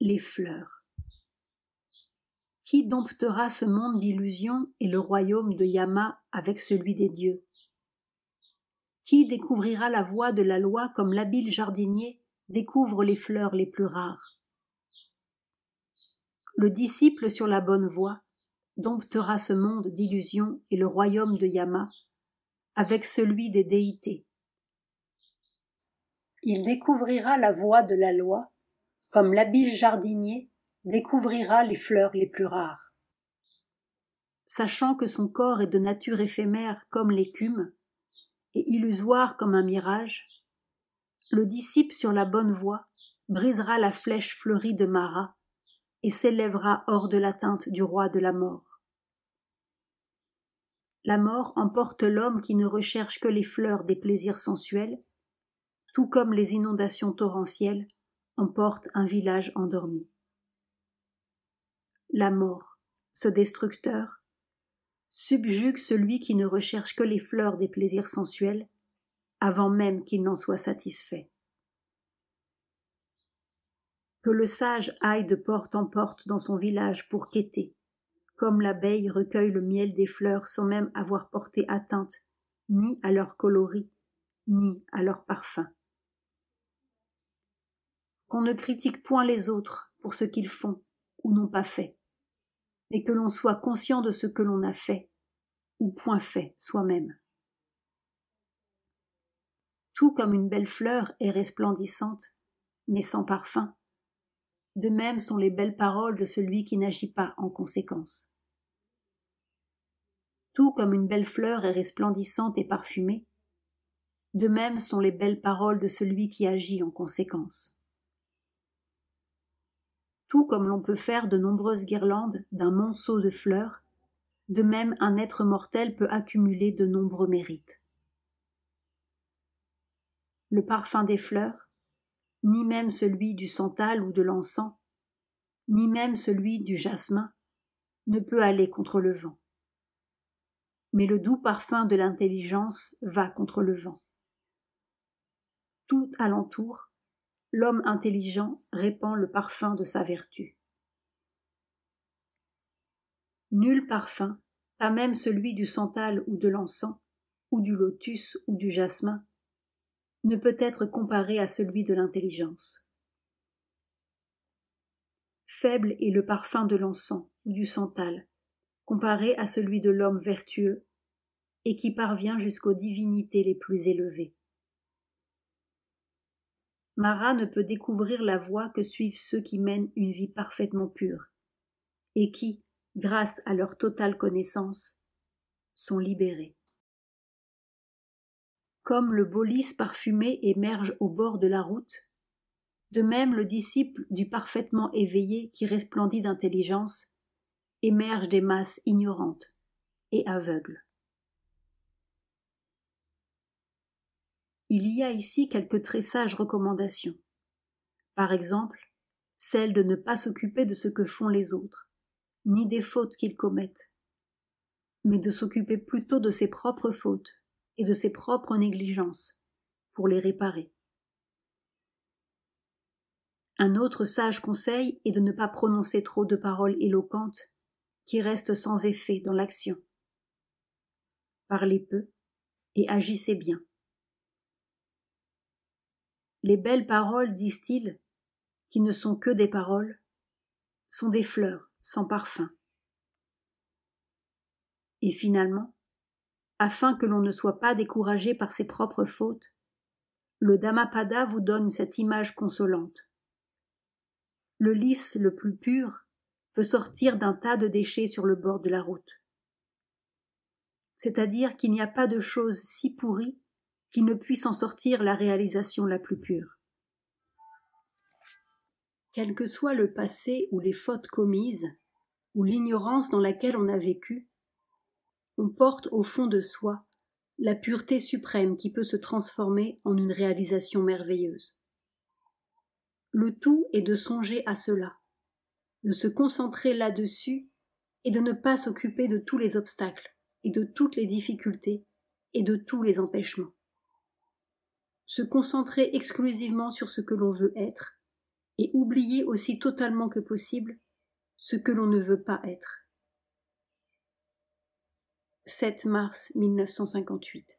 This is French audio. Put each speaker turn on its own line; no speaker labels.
Les fleurs. Qui domptera ce monde d'illusions et le royaume de Yama avec celui des dieux? Qui découvrira la voie de la loi comme l'habile jardinier découvre les fleurs les plus rares? Le disciple sur la bonne voie domptera ce monde d'illusions et le royaume de Yama avec celui des déités. Il découvrira la voie de la loi comme l'habile jardinier découvrira les fleurs les plus rares. Sachant que son corps est de nature éphémère comme l'écume et illusoire comme un mirage, le disciple sur la bonne voie brisera la flèche fleurie de Mara et s'élèvera hors de l'atteinte du roi de la mort. La mort emporte l'homme qui ne recherche que les fleurs des plaisirs sensuels, tout comme les inondations torrentielles emportent un village endormi. La mort, ce destructeur, subjugue celui qui ne recherche que les fleurs des plaisirs sensuels, avant même qu'il n'en soit satisfait. Que le sage aille de porte en porte dans son village pour quêter, comme l'abeille recueille le miel des fleurs sans même avoir porté atteinte ni à leur coloris, ni à leur parfum. Qu'on ne critique point les autres pour ce qu'ils font ou n'ont pas fait, mais que l'on soit conscient de ce que l'on a fait ou point fait soi-même. Tout comme une belle fleur est resplendissante, mais sans parfum, de même sont les belles paroles de celui qui n'agit pas en conséquence. Tout comme une belle fleur est resplendissante et parfumée, de même sont les belles paroles de celui qui agit en conséquence. Tout comme l'on peut faire de nombreuses guirlandes d'un monceau de fleurs, de même un être mortel peut accumuler de nombreux mérites. Le parfum des fleurs, ni même celui du santal ou de l'encens, ni même celui du jasmin, ne peut aller contre le vent. Mais le doux parfum de l'intelligence va contre le vent. Tout alentour, l'homme intelligent répand le parfum de sa vertu. Nul parfum, pas même celui du santal ou de l'encens, ou du lotus ou du jasmin, ne peut être comparé à celui de l'intelligence. Faible est le parfum de l'encens ou du santal, comparé à celui de l'homme vertueux, et qui parvient jusqu'aux divinités les plus élevées. Mara ne peut découvrir la voie que suivent ceux qui mènent une vie parfaitement pure, et qui, grâce à leur totale connaissance, sont libérés. Comme le beau lys parfumé émerge au bord de la route, de même le disciple du parfaitement éveillé qui resplendit d'intelligence émerge des masses ignorantes et aveugles. Il y a ici quelques très sages recommandations. Par exemple, celle de ne pas s'occuper de ce que font les autres, ni des fautes qu'ils commettent, mais de s'occuper plutôt de ses propres fautes et de ses propres négligences pour les réparer. Un autre sage conseil est de ne pas prononcer trop de paroles éloquentes qui restent sans effet dans l'action. Parlez peu et agissez bien. Les belles paroles, disent-ils, qui ne sont que des paroles, sont des fleurs sans parfum. Et finalement, afin que l'on ne soit pas découragé par ses propres fautes, le Dhammapada vous donne cette image consolante. Le lys le plus pur peut sortir d'un tas de déchets sur le bord de la route. C'est-à-dire qu'il n'y a pas de chose si pourrie qu'il ne puisse en sortir la réalisation la plus pure. Quel que soit le passé ou les fautes commises, ou l'ignorance dans laquelle on a vécu, on porte au fond de soi la pureté suprême qui peut se transformer en une réalisation merveilleuse. Le tout est de songer à cela, de se concentrer là-dessus et de ne pas s'occuper de tous les obstacles et de toutes les difficultés et de tous les empêchements. Se concentrer exclusivement sur ce que l'on veut être et oublier aussi totalement que possible ce que l'on ne veut pas être. 7 mars 1958.